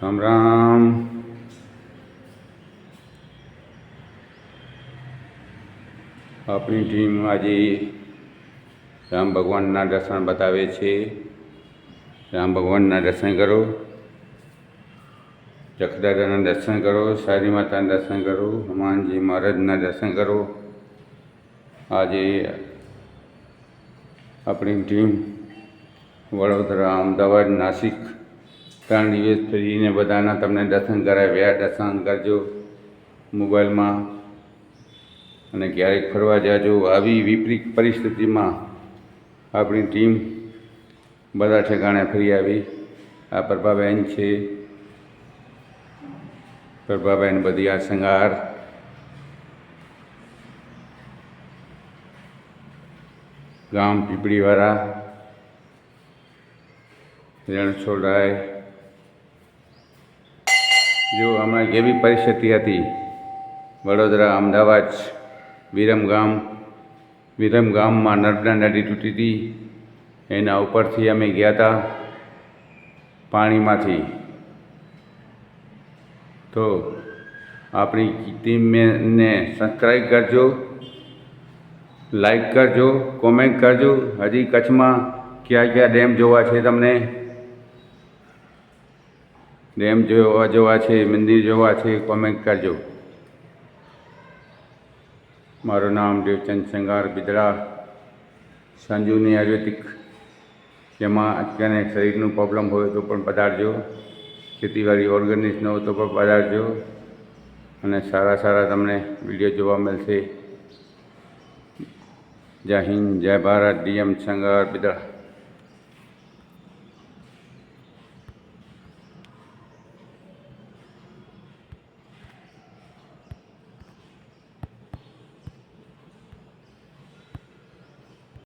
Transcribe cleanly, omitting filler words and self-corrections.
રામ રામ. આપણી ટીમ આજે રામ ભગવાનના દર્શન બતાવે છે. રામ ભગવાનના દર્શન કરો, જખદાદાના દર્શન કરો, સારી માતાના દર્શન કરો, હનુમાનજી મહારાજના દર્શન કરો. આજે આપણી ટીમ વડોદરા, અમદાવાદ, નાસિક 3 દિવસ ફરીને બધાના તમને દર્શન કરાવ્યા. દર્શન કરજો મોબાઈલમાં અને ક્યારેક ફરવા જાજો. આવી વિપરીત પરિસ્થિતિમાં આપણી ટીમ બધા ઠેકાણે ફરી આવી. આ પ્રભાબેન છે, પ્રભાબેન બધિયા સંગાર, ગામ પીપળીવાળા, રણછોડરાય. જો હમણાં કેવી પરિસ્થિતિ હતી વડોદરા, અમદાવાદ, વિરમગામમાં નર્મદા નદી તૂટી હતી. એના ઉપરથી અમે ગયા હતા પાણીમાંથી. તો આપણી ટીમને સબસ્ક્રાઈબ કરજો, લાઈક કરજો, કોમેન્ટ કરજો. હજી કચ્છમાં ક્યાં ક્યાં ડેમ જોવા છે, તમને ડેમ જોવા છે, મંદિર જોવા છે, કોમેન્ટ કરજો. મારું નામ દેવચંદ સંગાર બિદડા. સંજીવની આયુર્વેદિક, જેમાં અત્યારે શરીરનું પ્રોબ્લેમ હોય તો પણ પધારજો. ખેતીવાડી ઓર્ગેનિક ન હોય તો પણ પધારજો અને સારા તમને વિડીયો જોવા મળશે. જય હિન્દ, જય ભારત. ડીએમ સંગાર બિદડા.